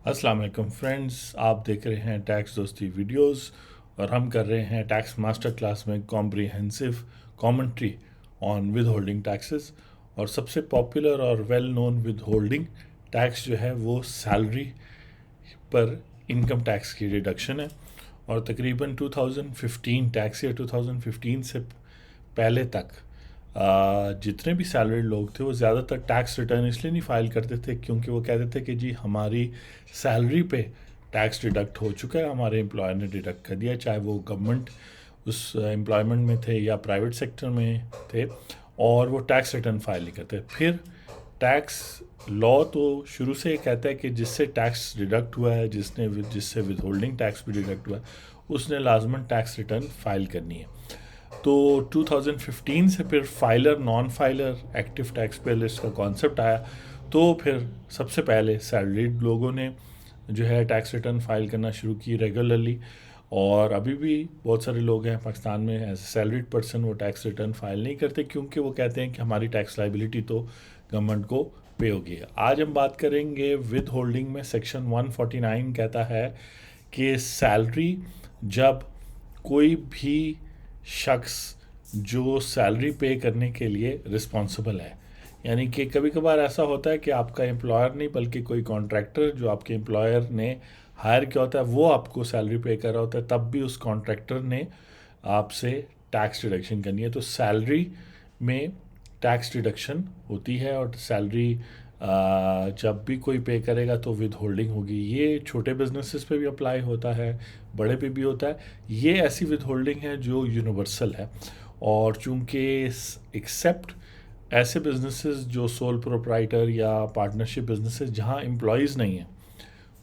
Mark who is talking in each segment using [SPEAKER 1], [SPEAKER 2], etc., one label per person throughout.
[SPEAKER 1] अस्सलाम वालेकुम फ्रेंड्स, आप देख रहे हैं टैक्स दोस्ती वीडियोस और हम कर रहे हैं टैक्स मास्टर क्लास में comprehensive commentary on with holding taxes. और सबसे पॉपुलर और well known with holding tax जो है वो सैलरी पर इनकम टैक्स की डिडक्शन है। और तकरीबन 2015 टैक्स ईयर 2015 से पहले तक जितने भी सैलरीड लोग थे वो ज़्यादातर टैक्स रिटर्न इसलिए नहीं फाइल करते थे क्योंकि वो कहते थे कि जी हमारी सैलरी पे टैक्स डिडक्ट हो चुका है, हमारे एम्प्लॉयर ने डिडक्ट कर दिया, चाहे वो गवर्नमेंट उस एम्प्लॉयमेंट में थे या प्राइवेट सेक्टर में थे, और वो टैक्स रिटर्न फाइल नहीं करते। फिर टैक्स लॉ तो शुरू से ये कहता है कि जिससे टैक्स डिडक्ट हुआ है, जिससे विद होल्डिंग टैक्स भी डिडक्ट हुआ है, उसने लाजमन टैक्स रिटर्न फाइल करनी है। तो 2015 से फिर filer non filer active tax पे लिस्ट का कॉन्सेप्ट आया। तो फिर सबसे पहले सैलरीड लोगों ने जो है टैक्स रिटर्न फाइल करना शुरू की रेगुलरली, और अभी भी बहुत सारे लोग हैं पाकिस्तान में एज सैलरीड पर्सन वो टैक्स रिटर्न फाइल नहीं करते क्योंकि वो कहते हैं कि हमारी टैक्स लाइबिलिटी तो गवर्नमेंट को पे होगी। आज हम बात करेंगे विद होल्डिंग में सेक्शन 149 कहता है कि सैलरी जब कोई भी शख्स जो सैलरी पे करने के लिए रिस्पॉन्सिबल है, यानी कि कभी कभार ऐसा होता है कि आपका एम्प्लॉयर नहीं बल्कि कोई कॉन्ट्रैक्टर जो आपके एम्प्लॉयर ने हायर किया होता है वो आपको सैलरी पे कर रहा होता है, तब भी उस कॉन्ट्रैक्टर ने आपसे टैक्स डिडक्शन करनी है। तो सैलरी में टैक्स डिडक्शन होती है, और सैलरी जब भी कोई पे करेगा तो विद होल्डिंग होगी। ये छोटे बिजनेसेस पे भी अप्लाई होता है, बड़े पे भी होता है। ये ऐसी विद होल्डिंग है जो यूनिवर्सल है, और चूंकि एक्सेप्ट ऐसे बिजनेसेस जो सोल प्रोप्राइटर या पार्टनरशिप बिजनेसेस जहाँ एम्प्लॉयज़ नहीं हैं,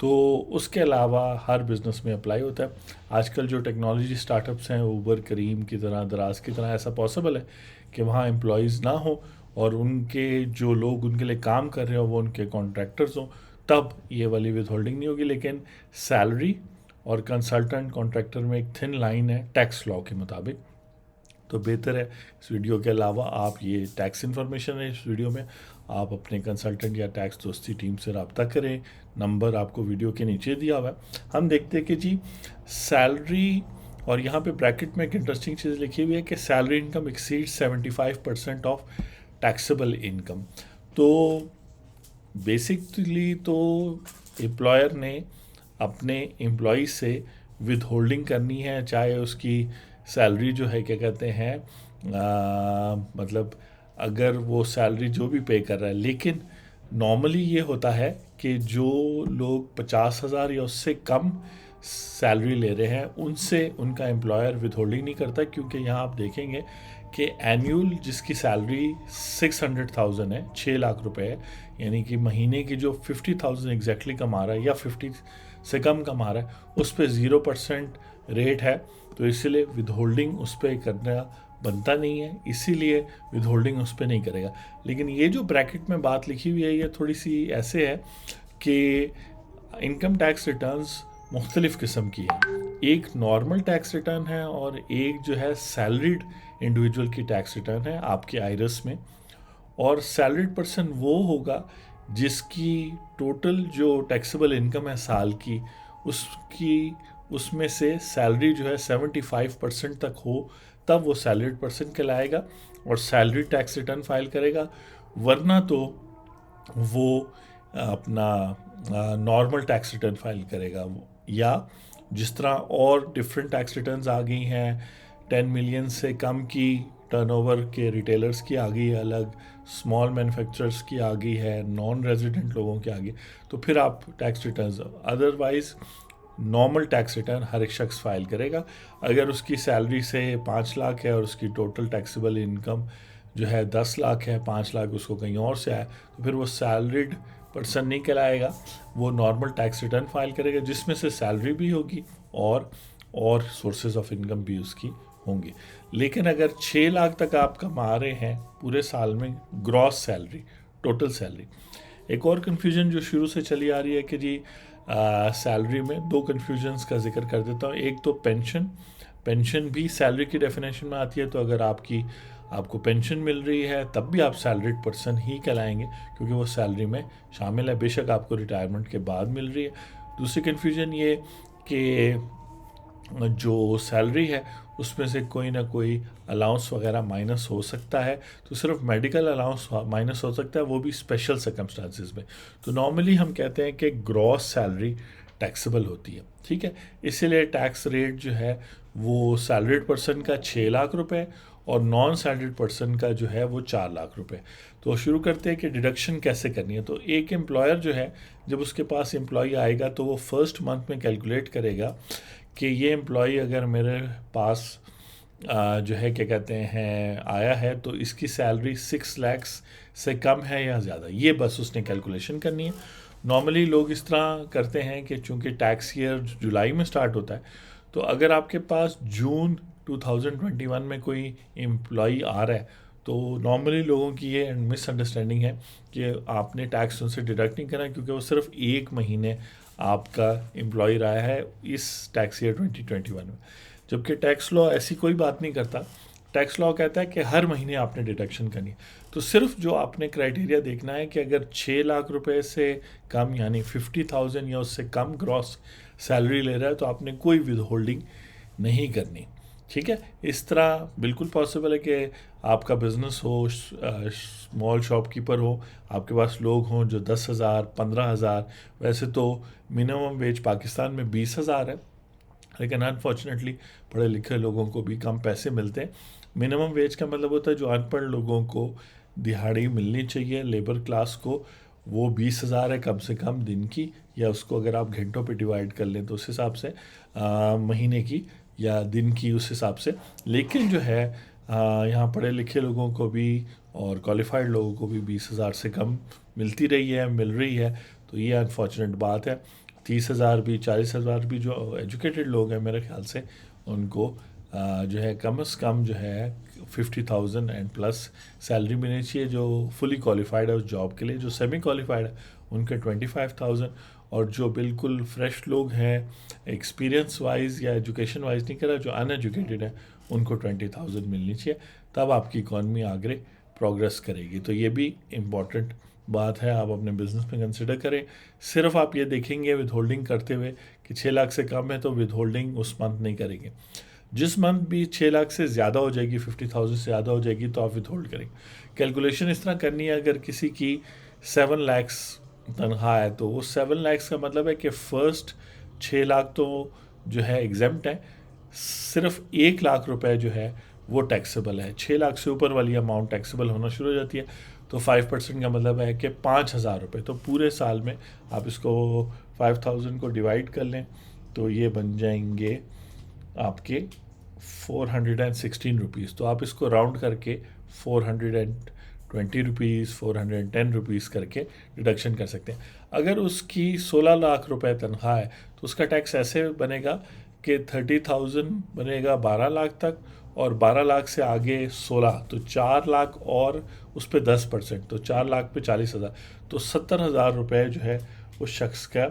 [SPEAKER 1] तो उसके अलावा हर बिज़नेस में अप्लाई होता है। आजकल जो टेक्नोलॉजी स्टार्टअप्स हैं ऊबर, करीम की तरह, दराज की तरह, ऐसा पॉसिबल है कि वहाँ एम्प्लॉयज़ ना हो और उनके जो लोग उनके लिए काम कर रहे हो वो उनके कॉन्ट्रैक्टर्स हों, तब ये वाली विद होल्डिंग नहीं होगी। लेकिन सैलरी और कंसल्टेंट कॉन्ट्रैक्टर में एक थिन लाइन है टैक्स लॉ के मुताबिक। तो बेहतर है इस वीडियो के अलावा आप ये टैक्स इन्फॉर्मेशन है इस वीडियो में, आप अपने कंसल्टेंट या टैक्स दोस्ती टीम से रब्ता करें। नंबर आपको वीडियो के नीचे दिया हुआ है। हम देखते हैं कि जी सैलरी, और यहाँ पे ब्रैकेट में एक इंटरेस्टिंग चीज़ लिखी हुई है कि salary income exceed 75% of taxable income. तो बेसिकली तो एम्प्लॉयर ने अपने एम्प्लॉय से विद होल्डिंग करनी है, चाहे उसकी सैलरी जो है क्या कहते हैं मतलब अगर वो सैलरी जो भी पे कर रहा है। लेकिन नॉर्मली ये होता है कि जो लोग 50,000 या उससे कम सैलरी ले रहे हैं उनसे उनका एम्प्लॉयर विद होल्डिंग नहीं करता, क्योंकि यहाँ आप देखेंगे कि एनुअल जिसकी सैलरी 600,000 है, 6 लाख रुपए है, यानी कि महीने की जो 50,000 एग्जैक्टली कमा रहा है या 50 से कम कमा रहा है उस पर 0% रेट है। तो इसलिए विद होल्डिंग उस पर करना बनता नहीं है, इसीलिए विद होल्डिंग उस पर नहीं करेगा। लेकिन ये जो ब्रैकेट में बात लिखी हुई है ये थोड़ी सी ऐसे है कि इनकम टैक्स रिटर्न्स मुख्तलिफ़ किस्म की है। एक नॉर्मल टैक्स रिटर्न है और एक जो है सैलरीड इंडिविजुअल की टैक्स रिटर्न है आपके आयरस में। और सैलरीड पर्सन वो होगा जिसकी टोटल जो टैक्सेबल इनकम है साल की, उसमें से सैलरी जो है 75% तक हो, तब वो सैलरीड पर्सन कहलाएगा और सैलरी टैक्स रिटर्न फाइल करेगा। वरना तो वो अपना नॉर्मल टैक्स रिटर्न फाइल करेगा। या जिस तरह और डिफरेंट टैक्स रिटर्न्स आ गई हैं, 10 मिलियन से कम की टर्नओवर के रिटेलर्स की आ गई है अलग, स्मॉल मैन्युफैक्चरर्स की आ गई है, नॉन रेजिडेंट लोगों की आ गई, तो फिर आप tax returns, otherwise normal tax return हर एक शख्स फाइल करेगा। अगर उसकी सैलरी से 5 लाख है और उसकी टोटल टैक्सेबल इनकम जो है 10 लाख है, 5 लाख उसको कहीं और से आया, तो फिर वो सैलरीड पर्सन नहीं कहलाएगा, वो नॉर्मल टैक्स रिटर्न फाइल करेगा जिसमें से सैलरी भी होगी और सोर्सेज ऑफ इनकम भी उसकी होंगी। लेकिन अगर 6 लाख तक आप कमा रहे हैं पूरे साल में ग्रॉस सैलरी, टोटल सैलरी। एक और कन्फ्यूजन जो शुरू से चली आ रही है कि जी सैलरी में दो कन्फ्यूजन्स का जिक्र कर देता हूँ। एक तो पेंशन भी सैलरी की डेफिनेशन में आती है। तो अगर आपकी आपको पेंशन मिल रही है, तब भी आप सैलरीड पर्सन ही कहलाएंगे, क्योंकि वो सैलरी में शामिल है, बेशक आपको रिटायरमेंट के बाद मिल रही है। दूसरी कन्फ्यूजन ये कि जो सैलरी है उसमें से कोई ना कोई अलाउंस वगैरह माइनस हो सकता है, तो सिर्फ मेडिकल अलाउंस माइनस हो सकता है, वो भी स्पेशल सर्कमस्टांसिस में। तो नॉर्मली हम कहते हैं कि ग्रॉस सैलरी टैक्सेबल होती है, ठीक है। इसीलिए टैक्स रेट जो है वो सैलरीड पर्सन का 6 लाख रुपए और नॉन सैलरीड पर्सन का जो है वो 4 लाख रुपए। तो शुरू करते हैं कि डिडक्शन कैसे करनी है। तो एक एम्प्लॉयर जो है, जब उसके पास एम्प्लॉय आएगा तो वो फर्स्ट मंथ में कैलकुलेट करेगा कि ये एम्प्लॉय अगर मेरे पास जो है क्या कहते हैं आया है, तो इसकी सैलरी 6 लाख से कम है या ज़्यादा, ये बस उसने कैलकुलेशन करनी है। नॉर्मली लोग इस तरह करते हैं कि चूंकि टैक्स ईयर जुलाई में स्टार्ट होता है, तो अगर आपके पास जून 2021 में कोई एम्प्लॉई आ रहा है, तो नॉर्मली लोगों की ये मिसअंडरस्टैंडिंग है कि आपने टैक्स उनसे डिडक्ट नहीं करना, क्योंकि वो सिर्फ 1 महीने आपका एम्प्लॉय रहा है इस टैक्स ईयर 2021 में। जबकि टैक्स लॉ ऐसी कोई बात नहीं करता। टैक्स लॉ कहता है कि हर महीने आपने डिडक्शन करनी है। तो सिर्फ जो आपने क्राइटेरिया देखना है कि अगर 6 लाख रुपए से कम यानी 50,000 या उससे कम ग्रॉस सैलरी ले रहा है, तो आपने कोई विद होल्डिंग नहीं करनी, ठीक है। इस तरह बिल्कुल पॉसिबल है कि आपका बिजनेस हो, स्मॉल शॉपकीपर हो, आपके पास लोग हों जो 10,000 15,000, वैसे तो मिनिमम वेज पाकिस्तान में 20,000 है, लेकिन अनफॉर्चुनेटली पढ़े लिखे लोगों को भी कम पैसे मिलते हैं। मिनिमम वेज का मतलब होता है जो अनपढ़ लोगों को दिहाड़ी मिलनी चाहिए, लेबर क्लास को, वो 20,000 है कम से कम दिन की, या उसको अगर आप घंटों पे डिवाइड कर लें तो उस हिसाब से महीने की या दिन की उस हिसाब से। लेकिन जो है यहाँ पढ़े लिखे लोगों को भी और क्वालिफाइड लोगों को भी 20,000 से कम मिलती रही है, मिल रही है। तो ये अनफॉर्चुनेट बात है। 30,000 भी 40,000 भी जो एजुकेटेड लोग हैं मेरे ख्याल से उनको जो है कम से कम जो है 50,000 एंड प्लस सैलरी मिलनी चाहिए। जो फुली क्वालिफाइड है उस जॉब के लिए, जो सेमी क्वालिफाइड है उनके 25,000, और जो बिल्कुल फ्रेश लोग हैं एक्सपीरियंस वाइज या एजुकेशन वाइज नहीं करा, जो अनएजुकेटेड है उनको 20,000 मिलनी चाहिए। तब आपकी इकॉनमी आगे प्रोग्रेस करेगी। तो ये भी इम्पॉर्टेंट बात है, आप अपने बिजनेस में कंसिडर करें। सिर्फ आप ये देखेंगे विद होल्डिंग करते हुए कि 6 लाख से कम है तो विद होल्डिंग उस मंथ नहीं करेंगे। जिस मंथ भी 6 लाख से ज़्यादा हो जाएगी, 50,000 से ज़्यादा हो जाएगी, तो आप विद होल्ड करेंगे। कैलकुलेशन इस तरह करनी है, अगर किसी की 7 लैक्स तनख्वाह है तो वो 7 लैक्स का मतलब है कि फ़र्स्ट 6 लाख तो जो है एग्जेम्प्ट है, सिर्फ 1 लाख रुपए जो है वो टैक्सेबल है। 6 लाख से ऊपर वाली अमाउंट टैक्सेबल होना शुरू हो जाती है। तो 5% का मतलब है कि 5,000 रुपये। तो पूरे साल में आप इसको 5,000 को डिवाइड कर लें तो ये बन जाएंगे आपके 416 रुपीज़। तो आप इसको राउंड करके 420 रुपीज़ 410 रुपीज़ करके डिडक्शन कर सकते हैं। अगर उसकी 16 लाख रुपए तनख्वाह है तो उसका टैक्स ऐसे बनेगा कि 30,000 बनेगा 12 लाख तक, और 12 लाख से आगे 16, तो 4 लाख और उस पर 10%, तो 4 लाख पे 40,000, तो 70,000 रुपये जो है उस शख्स का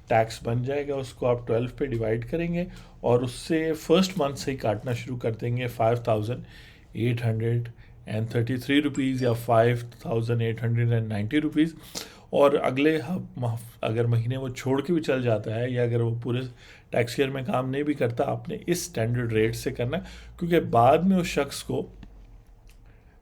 [SPEAKER 1] टैक्स बन जाएगा। उसको आप 12 पे डिवाइड करेंगे और उससे फर्स्ट मंथ से ही काटना शुरू कर देंगे 5,833 रुपीज़ या 5,890 रुपीज़। और अगले अगर महीने वो छोड़ के भी चल जाता है या अगर वो पूरे टैक्स ईयर में काम नहीं भी करता, आपने इस स्टैंडर्ड रेट से करना, क्योंकि बाद में उस शख्स को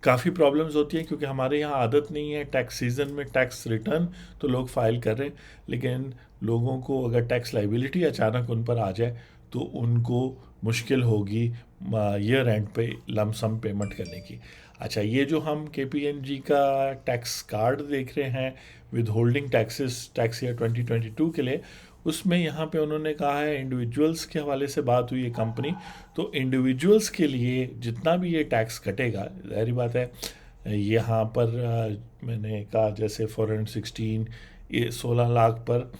[SPEAKER 1] काफ़ी प्रॉब्लम्स होती हैं। क्योंकि हमारे यहाँ आदत नहीं है टैक्स सीज़न में टैक्स रिटर्न तो लोग फाइल कर रहे हैं, लेकिन लोगों को अगर टैक्स लाइबिलिटी अचानक उन पर आ जाए तो उनको मुश्किल होगी ईयर एंड पे लमसम पेमेंट करने की। अच्छा, ये जो हम KPMG का टैक्स कार्ड देख रहे हैं with holding taxes tax year 2022 के लिए, उसमें यहाँ पे उन्होंने कहा है इंडिविजुअल्स के हवाले से बात हुई है कंपनी, तो इंडिविजुअल्स के लिए जितना भी ये टैक्स कटेगा, ज़ाहिर बात है यहाँ पर मैंने कहा जैसे 416 ये 16 लाख पर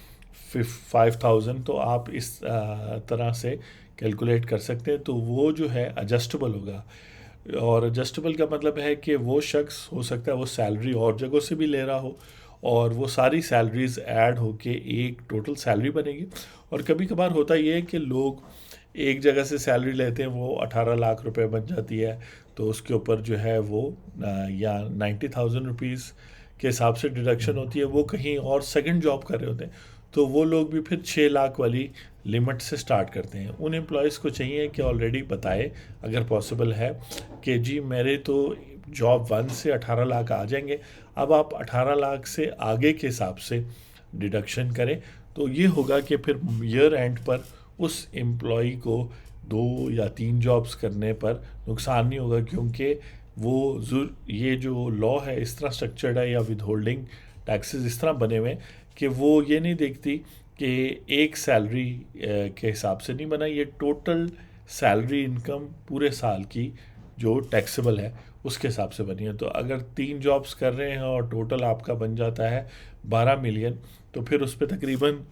[SPEAKER 1] 5,000, तो आप इस तरह से कैलकुलेट कर सकते हैं। तो वो जो है एडजस्टेबल होगा, और एडजस्टेबल का मतलब है कि वो शख्स हो सकता है वो सैलरी और जगहों से भी ले रहा हो, और वो सारी सैलरीज ऐड होके एक टोटल सैलरी बनेगी। और कभी कभार होता ये है कि लोग एक जगह से सैलरी लेते हैं वो 18 लाख रुपए बन जाती है, तो उसके ऊपर जो है वो या 90,000 रुपीज़ के हिसाब से डिडक्शन होती है। वो कहीं और सेकंड जॉब कर रहे होते हैं, तो वो लोग भी फिर 6 लाख वाली लिमिट से स्टार्ट करते हैं। उन एम्प्लॉयज़ को चाहिए कि ऑलरेडी बताए अगर पॉसिबल है कि जी मेरे तो जॉब 1 से 18 लाख आ जाएंगे, अब आप 18 लाख से आगे के हिसाब से डिडक्शन करें। तो ये होगा कि फिर ईयर एंड पर उस एम्प्लॉई को 2 या 3 जॉब्स करने पर नुकसान नहीं होगा, क्योंकि वो ये जो लॉ है इस तरह स्ट्रक्चर्ड है, या विद होल्डिंग टैक्सेस इस तरह बने हुए हैं कि वो ये नहीं देखती कि एक सैलरी के हिसाब से नहीं बना, ये टोटल सैलरी इनकम पूरे साल की जो टैक्सेबल है उसके हिसाब से बनी है। तो अगर 3 जॉब्स कर रहे हैं और टोटल आपका बन जाता है 12 मिलियन, तो फिर उस पर तकरीबन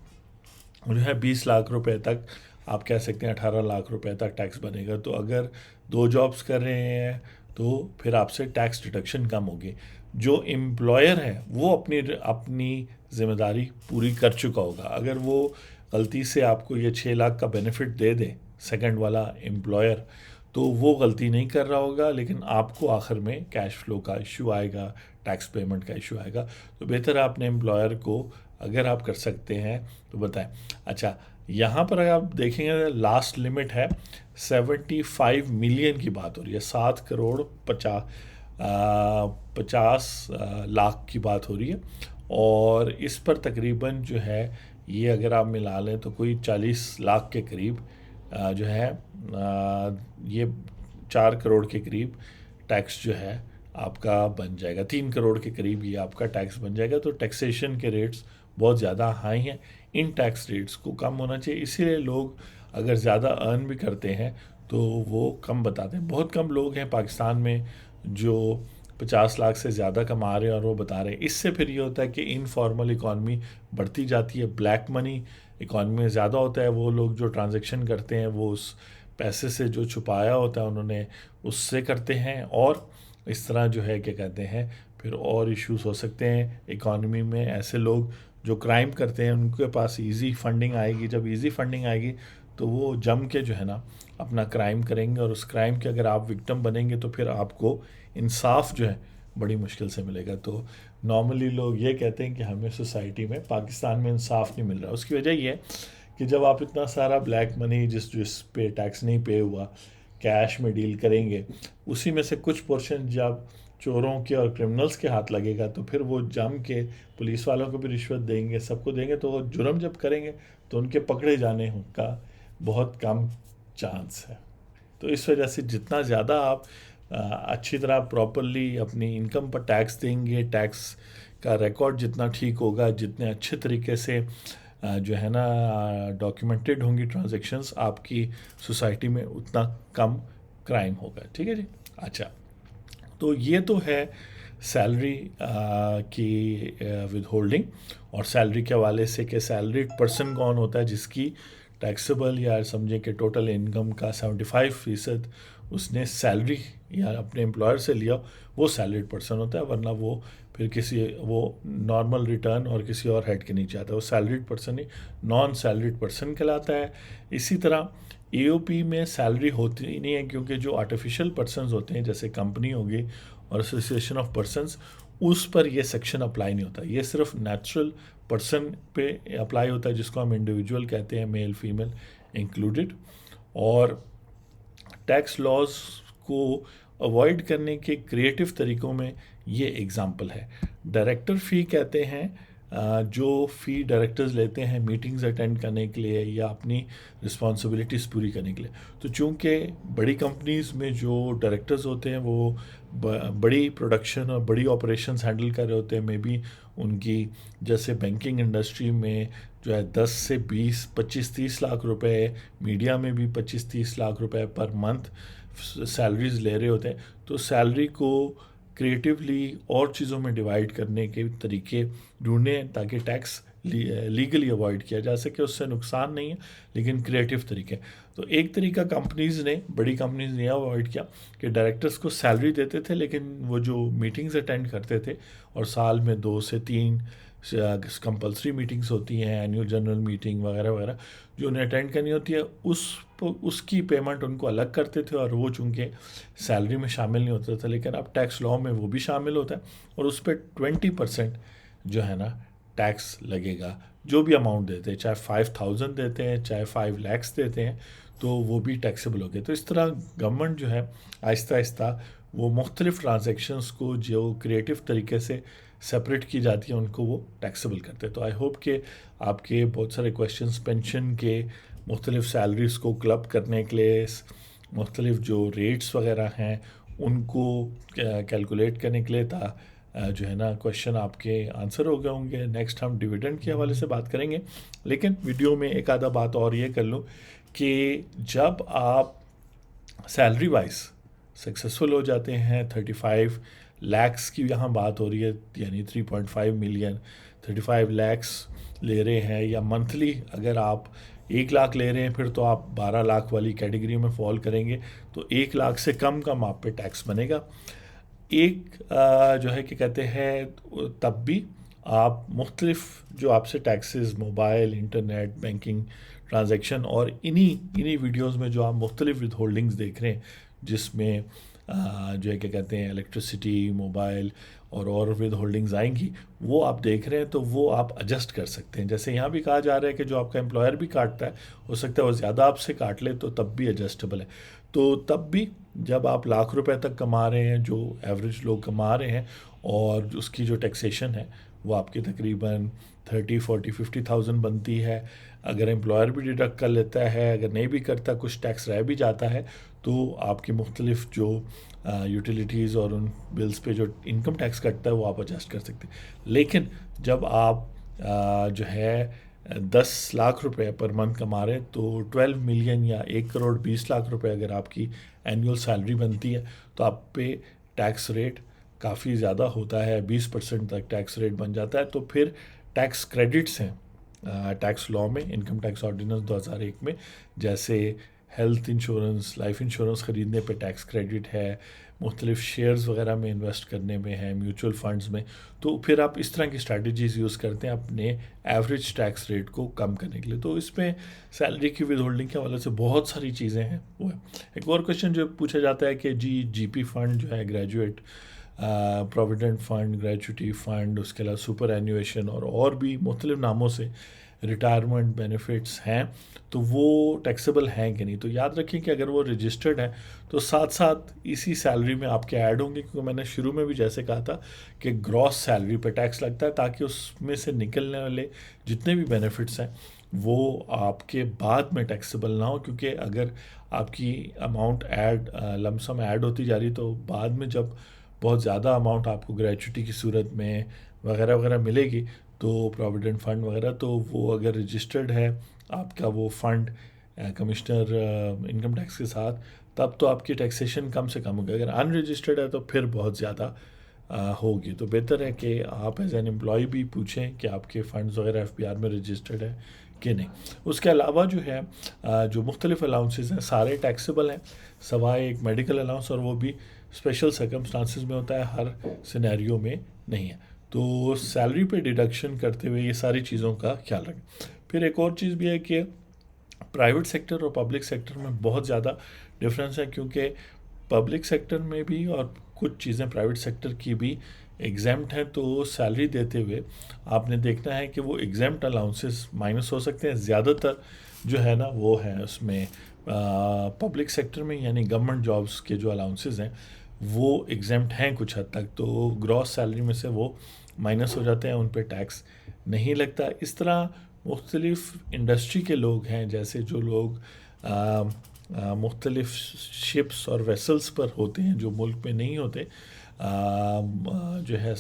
[SPEAKER 1] जो है 20 लाख रुपए तक, आप कह सकते हैं 18 लाख रुपए तक टैक्स बनेगा। तो अगर 2 जॉब्स कर रहे हैं तो फिर आपसे टैक्स डिडक्शन कम होगी। जो एम्प्लॉयर है वो अपनी अपनी जिम्मेदारी पूरी कर चुका होगा। अगर वो गलती से आपको ये 6 लाख का बेनिफिट दे दे सेकंड वाला एम्प्लॉयर, तो वो गलती नहीं कर रहा होगा, लेकिन आपको आखिर में कैश फ्लो का इशू आएगा, टैक्स पेमेंट का इशू आएगा। तो बेहतर है अपने एम्प्लॉयर को अगर आप कर सकते हैं तो बताएं। अच्छा, यहाँ पर अगर आप देखेंगे लास्ट लिमिट है 75 मिलियन की बात हो रही है, 7 करोड़ 50 लाख की बात हो रही है। और इस पर तकरीबन जो है ये अगर आप मिला लें तो कोई 40 लाख के करीब जो है ये 4 करोड़ के करीब टैक्स जो है आपका बन जाएगा। 3 करोड़ के करीब ये आपका टैक्स बन जाएगा। तो टैक्सेशन के रेट्स बहुत ज़्यादा हाई हैं, इन टैक्स रेट्स को कम होना चाहिए। इसीलिए लोग अगर ज़्यादा अर्न भी करते हैं तो वो कम बताते हैं। बहुत कम लोग हैं पाकिस्तान में जो 50 लाख से ज़्यादा कमा रहे हैं और वो बता रहे हैं। इससे फिर ये होता है कि इनफॉर्मल इकॉनमी बढ़ती जाती है, ब्लैक मनी इकॉनमी में ज़्यादा होता है। वो लोग जो ट्रांजैक्शन करते हैं वो उस पैसे से जो छुपाया होता है उन्होंने उससे करते हैं, और इस तरह जो है क्या कहते हैं फिर और इश्यूज हो सकते हैं इकॉनमी में। ऐसे लोग जो क्राइम करते हैं उनके पास इजी फंडिंग आएगी, जब इजी फंडिंग आएगी तो वो जम के जो है ना अपना क्राइम करेंगे, और उस क्राइम के अगर आप विक्टिम बनेंगे तो फिर आपको इंसाफ जो है बड़ी मुश्किल से मिलेगा। तो नॉर्मली लोग ये कहते हैं कि हमें सोसाइटी में पाकिस्तान में इंसाफ नहीं मिल रहा। उसकी वजह ये है कि जब आप इतना सारा ब्लैक मनी जिस पे टैक्स नहीं पे हुआ कैश में डील करेंगे, उसी में से कुछ पोर्शन जब चोरों के और क्रिमिनल्स के हाथ लगेगा तो फिर वो जम के पुलिस वालों को भी रिश्वत देंगे, सबको देंगे, तो वो जुर्म जब करेंगे तो उनके पकड़े जाने का बहुत कम चांस है। तो इस वजह से जितना ज़्यादा आप अच्छी तरह प्रॉपरली अपनी इनकम पर टैक्स देंगे, टैक्स का रिकॉर्ड जितना ठीक होगा, जितने अच्छे तरीके से जो है ना डॉक्यूमेंटेड होंगी ट्रांजैक्शंस आपकी सोसाइटी में, उतना कम क्राइम होगा। ठीक है जी। अच्छा, तो ये तो है सैलरी की विद होल्डिंग। और सैलरी के हवाले से कि सैलरीड पर्सन कौन होता है जिसकी टैक्सेबल या समझें कि टोटल इनकम का 75% उसने सैलरी या अपने एम्प्लॉयर से लिया, वो सैलरीड पर्सन होता है। वरना वो फिर वो नॉर्मल रिटर्न और किसी और हेड के नीचे आता है, वो सैलरीड पर्सन ही नॉन सैलरीड पर्सन कहलाता है। इसी तरह एओपी में सैलरी होती ही नहीं है, क्योंकि जो आर्टिफिशियल पर्सनस होते हैं जैसे कंपनी होगी और एसोसिएशन ऑफ पर्सनस, उस पर ये सेक्शन अप्लाई नहीं होता। ये सिर्फ नेचुरल पर्सन पे अप्लाई होता है जिसको हम इंडिविजुअल कहते हैं, मेल फीमेल इंक्लूडेड। और टैक्स लॉज को अवॉइड करने के क्रिएटिव तरीक़ों में ये एग्ज़ाम्पल है। डायरेक्टर फ़ी कहते हैं जो फ़ी डायरेक्टर्स लेते हैं मीटिंग्स अटेंड करने के लिए या अपनी रिस्पॉन्सिबिलिटीज़ पूरी करने के लिए। तो चूँकि बड़ी कंपनीज़ में जो डायरेक्टर्स होते हैं वो बड़ी प्रोडक्शन और बड़ी ऑपरेशंस हैंडल कर रहे होते हैं, मे बी उनकी जैसे बैंकिंग इंडस्ट्री में जो है 10 से 20, 25, 30 लाख रुपए, मीडिया में भी 25-30 लाख रुपए पर मंथ सैलरीज ले रहे होते हैं। तो सैलरी को क्रिएटिवली और चीज़ों में डिवाइड करने के तरीके ढूंढें ताकि टैक्स लीगली अवॉइड किया जा सके। उससे नुकसान नहीं है, लेकिन क्रिएटिव तरीके। तो एक तरीका कंपनीज़ ने, बड़ी कंपनीज़ ने अवॉइड किया कि डायरेक्टर्स को सैलरी देते थे, लेकिन वो जो मीटिंग्स अटेंड करते थे और साल में 2 से 3 कंपलसरी मीटिंग्स होती हैं, एनुअल जनरल मीटिंग वगैरह वगैरह जो उन्हें अटेंड करनी होती है, उसकी पेमेंट उनको अलग करते थे और वो चूँकि सैलरी में शामिल नहीं होता था। लेकिन अब टैक्स लॉ में वो भी शामिल होता है और उस पर 20% जो है ना टैक्स लगेगा, जो भी अमाउंट देते हैं, चाहे 5,000 देते हैं, चाहे 5 lakhs देते हैं, तो वो भी टैक्सेबल हो गए। तो इस तरह गवर्नमेंट जो है आहिस्ता आहिस्ता वो मुख्तलिफ ट्रांजेक्शंस को जो क्रिएटिव तरीके से सेपरेट की जाती है उनको वो टैक्सेबल करते हैं। तो आई होप कि आपके बहुत सारे क्वेश्चंस पेंशन के मुख्तलिफ सैलरीज़ को क्लब करने के लिए, मुख्तलिफ जो रेट्स वगैरह हैं उनको कैलकुलेट करने के लिए था जो है ना क्वेश्चन आपके आंसर हो गए होंगे। नेक्स्ट हम डिविडेंड के हवाले से बात करेंगे, लेकिन वीडियो में एक आधा बात और ये कर लूँ कि जब आप सैलरी वाइज सक्सेसफुल हो जाते हैं, 35 lakhs की यहाँ बात हो रही है, यानी 3.5 मिलियन 35 lakhs ले रहे हैं, या मंथली अगर आप 1 लाख ले रहे हैं फिर तो आप 12 लाख वाली कैटेगरी में फॉल करेंगे, तो 1 लाख से कम आप पे टैक्स बनेगा। एक जो है कि कहते हैं तब भी आप मुख्तलिफ जो आपसे taxes, mobile, internet banking transaction और इन्हीं वीडियोस में जो आप मुख्तलिफ विद होल्डिंग्स देख रहे हैं, जिसमें जो है क्या कहते हैं इलेक्ट्रिसिटी, मोबाइल और विद होल्डिंग्स आएंगी, वो आप देख रहे हैं, तो वो आप एडजस्ट कर सकते हैं। जैसे यहाँ भी कहा जा रहा है कि जो आपका एम्प्लॉयर भी काटता है, हो सकता है वो ज़्यादा आपसे काट ले, तो तब भी एडजस्टेबल है। तो तब भी जब आप लाख रुपए तक कमा रहे हैं, जो एवरेज लोग कमा रहे हैं, और उसकी जो टैक्सेशन है वो आपकी तकरीबन 30, 40, 50,000 बनती है। अगर एम्प्लॉयर भी डिडक्ट कर लेता है, अगर नहीं भी करता, कुछ टैक्स रह भी जाता है, तो आपकी मुख्तलिफ जो यूटिलिटीज़ और उन बिल्स पे जो इनकम टैक्स कटता है वो आप एडजस्ट कर सकते हैं। लेकिन जब आप जो है 10 लाख रुपए पर मंथ कमा रहे हैं, तो 12 मिलियन या 1 करोड़ 20 लाख रुपए अगर आपकी एनुअल सैलरी बनती है, तो आप पे टैक्स रेट काफ़ी ज़्यादा होता है, 20% तक टैक्स रेट बन जाता है। तो फिर टैक्स क्रेडिट्स हैं टैक्स लॉ में, इनकम टैक्स ऑर्डिनेंस 2001 में, जैसे हेल्थ इंश्योरेंस, लाइफ इंश्योरेंस ख़रीदने पे टैक्स क्रेडिट है, मुख्तलिफ शेयर्स वगैरह में इन्वेस्ट करने में है, म्यूचुअल फंड्स में। तो फिर आप इस तरह की स्ट्रैटेजीज़ यूज़ करते हैं अपने एवरेज टैक्स रेट को कम करने के लिए। तो इसमें सैलरी की विद होल्डिंग के हवाले से बहुत सारी चीज़ें हैं वो है। एक और क्वेश्चन जो पूछा जाता है कि जी जीपी फ़ंड जो है, graduate provident fund, gratuity fund, उसके अलावा सुपर एन्यूएशन और भी मुख्तलिफ नामों से रिटायरमेंट बेनिफिट्स हैं, तो वो टैक्सेबल हैं कि नहीं। तो याद रखें कि अगर वो रजिस्टर्ड है तो साथ साथ इसी सैलरी में आपके ऐड होंगे, क्योंकि मैंने शुरू में भी जैसे कहा था कि ग्रॉस सैलरी पे टैक्स लगता है, ताकि उसमें से निकलने वाले जितने भी बेनिफिट्स हैं वो आपके बाद में टैक्सेबल ना हो। क्योंकि अगर आपकी अमाउंट लमसम ऐड होती जा रही, तो बाद में जब बहुत ज़्यादा अमाउंट आपको ग्रेचुटी की सूरत में वगैरह वगैरह मिलेगी, तो प्रोविडेंट फ़ंड वगैरह, तो वो अगर रजिस्टर्ड है आपका वो फ़ंड कमिश्नर इनकम टैक्स के साथ, तब तो आपकी टैक्सेशन कम से कम होगी। अगर अनरजिस्टर्ड है तो फिर बहुत ज़्यादा होगी। तो बेहतर है कि आप एज एन एम्प्लॉय भी पूछें कि आपके फ़ंड्स वगैरह एफबीआर में रजिस्टर्ड है कि नहीं। उसके अलावा जो है जो मुख्तलिफ अलाउंसेस हैं सारे टैक्सेबल हैं, सवाए एक मेडिकल अलाउंस, और वो भी स्पेशल सर्कमस्टांसिस में होता है, हर सिनेरियो में नहीं है। तो सैलरी पे डिडक्शन करते हुए ये सारी चीज़ों का ख्याल रखें। फिर एक और चीज़ भी है कि प्राइवेट सेक्टर और पब्लिक सेक्टर में बहुत ज़्यादा डिफरेंस है, क्योंकि पब्लिक सेक्टर में भी और कुछ चीज़ें प्राइवेट सेक्टर की भी एग्जाम्प्ट हैं। तो सैलरी देते हुए आपने देखना है कि वो एग्जाम्प्ट अलाउंसेस माइनस हो सकते हैं। ज़्यादातर जो है ना वो है उसमें पब्लिक सेक्टर में, यानी गवर्नमेंट जॉब्स के जो अलाउंसेस हैं वो एग्जाम्प्ट हैं कुछ हद तक, तो ग्रॉस सैलरी में से वो माइनस हो जाते हैं, उन पे टैक्स नहीं लगता। इस तरह मुख्तलिफ इंडस्ट्री के लोग हैं, जैसे जो लोग मुख्तलिफ शिप्स और वेसल्स पर होते हैं जो मुल्क में नहीं होते, जो है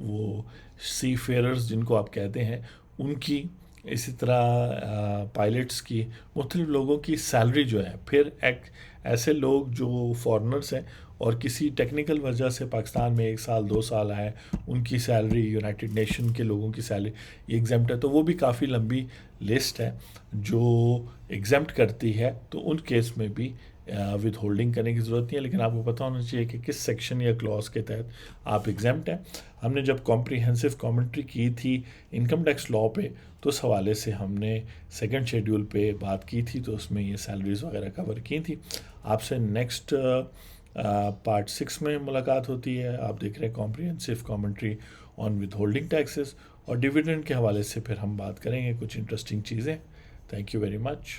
[SPEAKER 1] वो सी फेयरर्स जिनको आप कहते हैं, उनकी, इसी तरह पायलट्स की, मुख्तलिफ लोगों की सैलरी जो है, फिर एक ऐसे लोग जो फॉरेनर्स हैं और किसी टेक्निकल वजह से पाकिस्तान में 1 साल 2 साल आए, उनकी सैलरी, यूनाइटेड नेशन के लोगों की सैलरी ये एग्जाम्प्ट है। तो वो भी काफ़ी लंबी लिस्ट है जो एग्जाम्प्ट करती है, तो उन केस में भी विद होल्डिंग करने की ज़रूरत नहीं है, लेकिन आपको पता होना चाहिए कि किस सेक्शन या क्लॉज के तहत आप एग्जाम्प्ट हैं। हमने जब कॉम्प्रिहेंसिव कमेंट्री की थी इनकम टैक्स लॉ पे, तो उस हवाले से हमने सेकंड शेड्यूल पे बात की थी, तो उसमें ये सैलरीज वगैरह कवर की थी। आपसे नेक्स्ट पार्ट 6 में मुलाकात होती है। आप देख रहे हैं comprehensive commentary on with holding taxes, और डिविडेंड के हवाले से फिर हम बात करेंगे कुछ इंटरेस्टिंग चीज़ें। Thank you very much.